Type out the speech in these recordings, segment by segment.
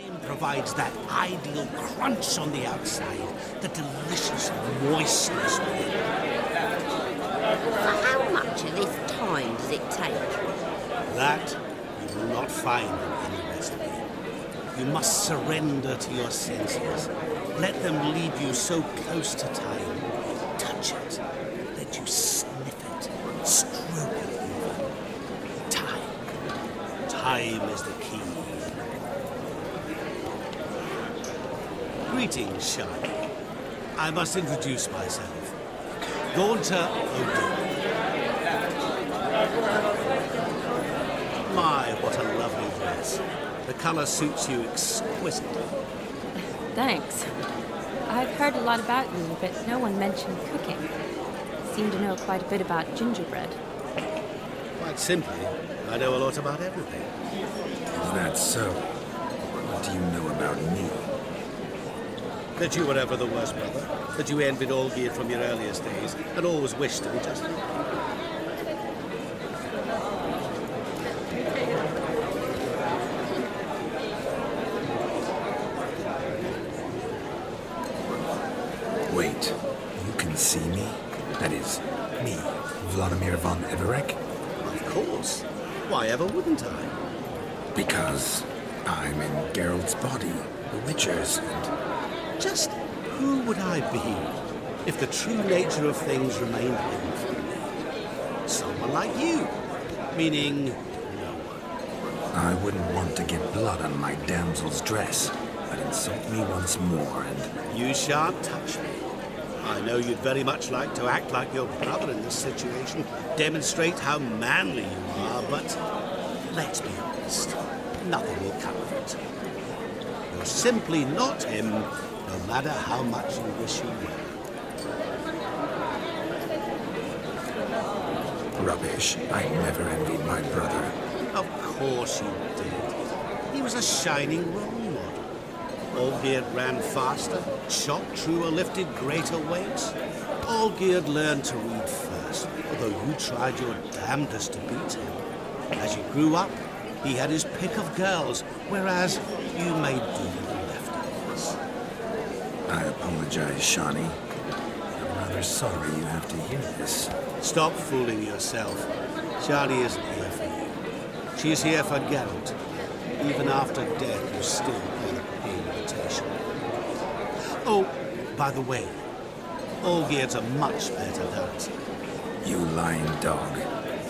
Thyme provides that ideal crunch on the outside, the delicious moistness within. For how much of this time does it take? That you will not find in any recipe. You must surrender to your senses. Let them lead you so close to time. Touch it. Let you sniff it. Stroke it even. Time. Time is the key. Greetings, Shani. I must introduce myself. Gaunter O'Doon. My, what a lovely dress. The color suits you exquisitely. Thanks. I've heard a lot about you, but no one mentioned cooking. Seem to know quite a bit about gingerbread. Quite simply, I know a lot about everything. Is that so? What do you know about me? That you were ever the worst brother. That you envied Olgierd from your earliest days, and always wished to be just like him. Wait, you can see me? That is, me, Vladimir von Everec? Of course. Why ever wouldn't I? Because I'm in Geralt's body, the Witcher's, and... Just who would I be if the true nature of things remained hidden from me? Someone like you. Meaning, no one. I wouldn't want to get blood on my damsel's dress, but insult me once more and... You shan't touch me. I know you'd very much like to act like your brother in this situation, demonstrate how manly you are, but let's be honest, nothing will come of it. You're simply not him, no matter how much you wish you were. Rubbish. I never envied my brother. Of course you did. He was a shining role model. Olgierd ran faster, shot truer, lifted greater weights. Olgierd learned to read first, although you tried your damnedest to beat him. As you grew up, he had his pick of girls, whereas you made do with the leftovers. I apologize, Shani. I'm rather sorry you have to hear this. Stop fooling yourself. Shani isn't here for you. She's here for Geralt. Even after death, you still pay the invitation. Oh, by the way, Olgierd's a much better dancer. You lying dog.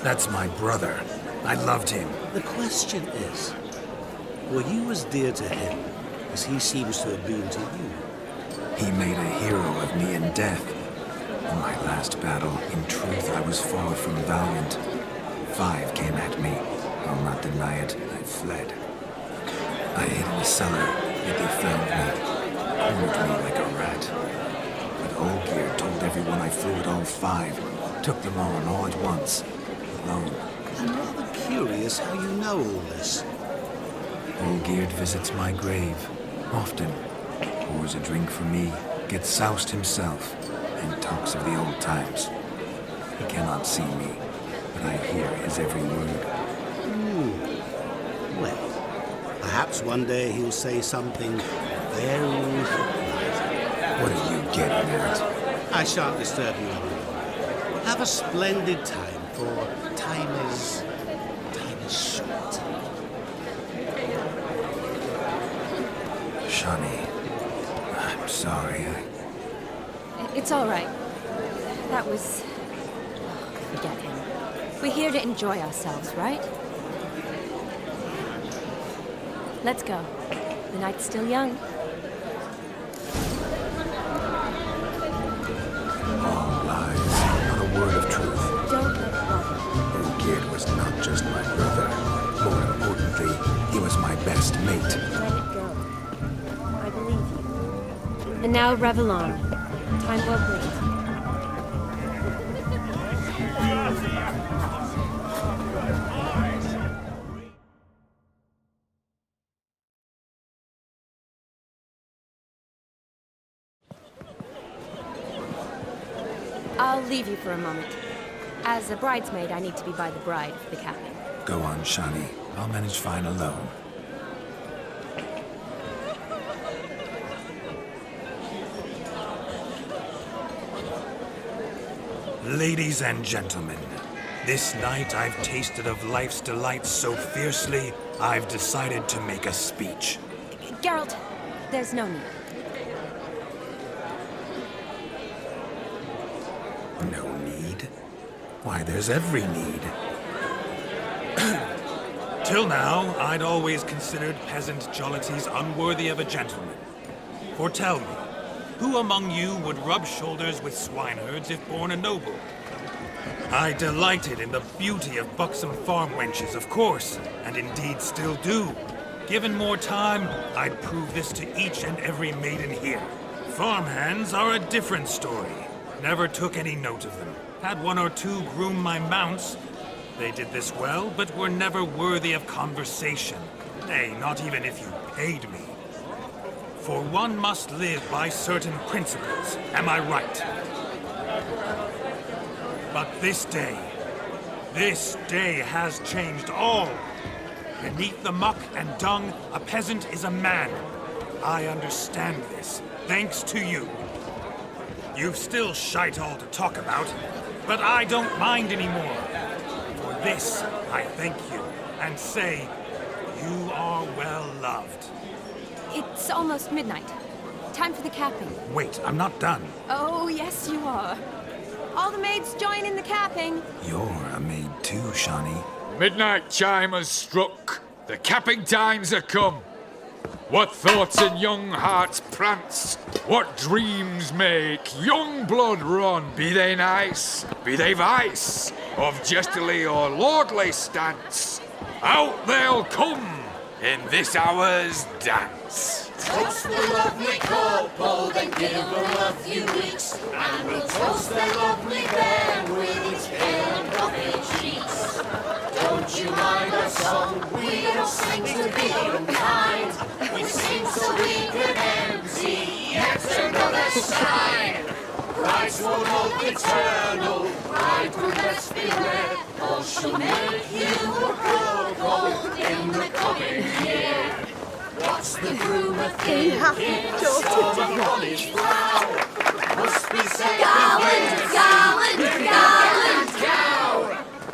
That's my brother. I loved him. The question is, were you as dear to him as he seems to have been to you? He made a hero of me in death. In my last battle, in truth, I was far from valiant. 5 came at me. I'll not deny it, I fled. I hid in the cellar, yet they found me, cornered me like a rat. But Olgierd told everyone I flew at all 5, took them on all at once, alone. I'm rather curious how you know all this. Olgierd visits my grave, often. Pours a drink for me, gets soused himself, and talks of the old times. He cannot see me, but I hear his every word. Well, perhaps one day he'll say something very surprising. What are you getting at? I shan't disturb you any longer. Have a splendid time, for time is short. Shani, I'm sorry. It's all right. That was... forget him. We're here to enjoy ourselves, right? Let's go. The night's still young. All lies, not a word of truth. Don't let it bother you. Olgierd was not just my brother. More importantly, he was my best mate. Let it go. I believe you. And now, Revellon. Time well played. I'll leave you for a moment. As a bridesmaid, I need to be by the bride for the capping. Go on, Shani. I'll manage fine alone. Ladies and gentlemen, this night I've tasted of life's delights so fiercely, I've decided to make a speech. Geralt, there's no need. No need? Why, there's every need. Till now, I'd always considered peasant jollities unworthy of a gentleman. For tell me, who among you would rub shoulders with swineherds if born a noble? I delighted in the beauty of buxom farm wenches, of course, and indeed still do. Given more time, I'd prove this to each and every maiden here. Farmhands are a different story. Never took any note of them. Had one or two groom my mounts. They did this well, but were never worthy of conversation. Nay, not even if you paid me. For one must live by certain principles, am I right? But this day has changed all. Beneath the muck and dung, a peasant is a man. I understand this, thanks to you. You've still shite all to talk about, but I don't mind anymore. For this, I thank you, and say, you are well loved. It's almost midnight. Time for the capping. Wait, I'm not done. Oh, yes, you are. All the maids join in the capping. You're a maid too, Shawnee. Midnight chime has struck. The capping times are come. What thoughts in young hearts prance? What dreams make young blood run? Be they nice, be they vice, of jestily or lordly stance, out they'll come in this hour's dance. Toast the lovely couple, then give them a few weeks, and we'll toast the lovely bairn with its pale and puffy cheeks. Don't you mind our song? We don't sing to be unkind. We sing so we can empty yet another shrine. Christ will love eternal, bride will best beware, or she'll make you a cuckold in the coming year. What's the groom a thinking? Storm upon his brow. Must be said cow.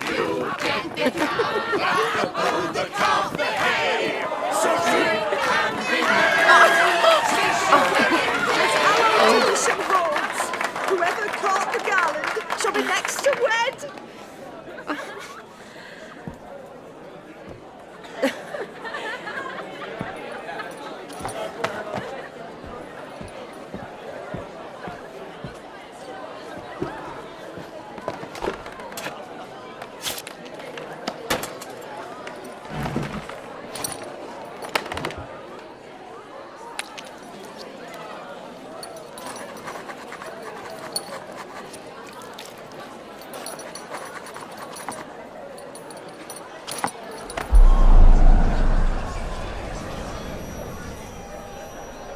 You get the cow down above the calf the hay. So drink and be merry. Some horns. Whoever caught the garland shall be next to wed.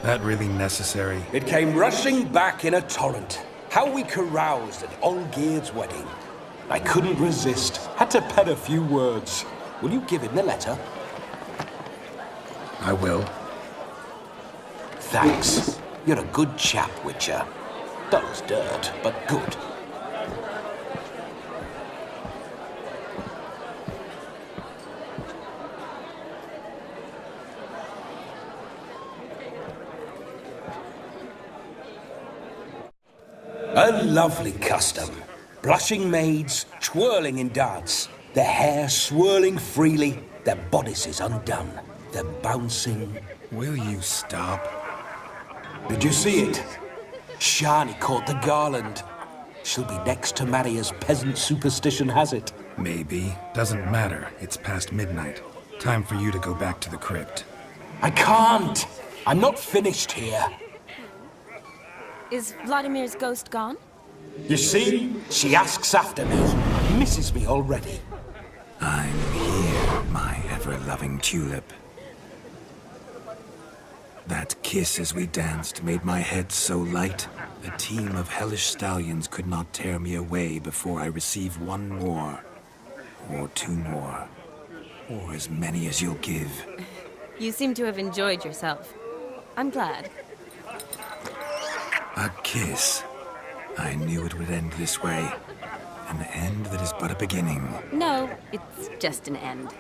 That really necessary? It came rushing back in a torrent. How we caroused at Olgierd's wedding. I couldn't resist. Had to pen a few words. Will you give him the letter? I will. Thanks. You're a good chap, Witcher. Dull as dirt, but good. A lovely custom. Blushing maids, twirling in dance, their hair swirling freely, their bodices undone, their bouncing... Will you stop? Did you see it? Shani caught the garland. She'll be next to marry as peasant superstition has it. Maybe. Doesn't matter. It's past midnight. Time for you to go back to the crypt. I can't! I'm not finished here. Is Vladimir's ghost gone? You see? She asks after me. Misses me already. I'm here, my ever-loving tulip. That kiss as we danced made my head so light. A team of hellish stallions could not tear me away before I receive one more. Or two more. Or as many as you'll give. You seem to have enjoyed yourself. I'm glad. A kiss. I knew it would end this way. An end that is but a beginning. No, it's just an end.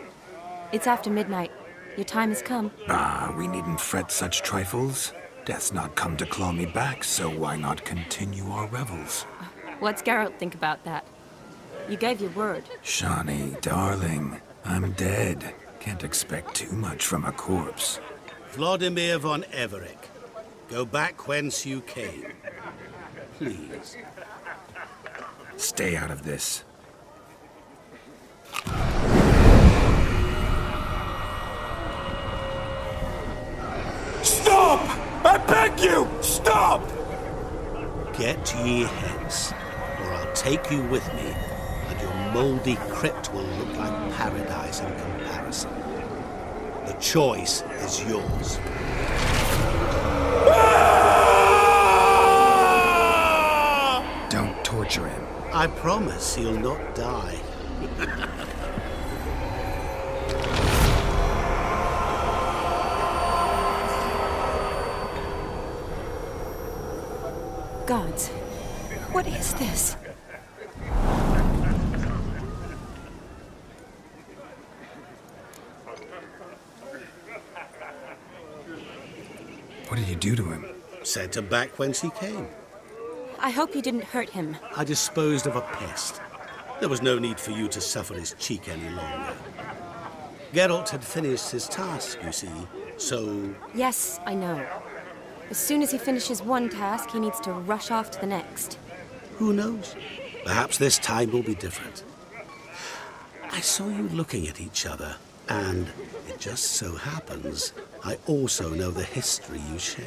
It's after midnight. Your time has come. Ah, we needn't fret such trifles. Death's not come to claw me back, so why not continue our revels? What's Geralt think about that? You gave your word. Shawnee, darling, I'm dead. Can't expect too much from a corpse. Vladimir von Everick, go back whence you came. Please. Stay out of this. Stop! I beg you! Stop! Get ye hence, or I'll take you with me, and your mouldy crypt will look like paradise in comparison. The choice is yours. Don't torture him. I promise he'll not die. Gods, what is this? What did you do to him? Sent him back whence he came. I hope you didn't hurt him. I disposed of a pest. There was no need for you to suffer his cheek any longer. Geralt had finished his task, you see, so... Yes, I know. As soon as he finishes one task, he needs to rush off to the next. Who knows? Perhaps this time will be different. I saw you looking at each other, and it just so happens I also know the history you share.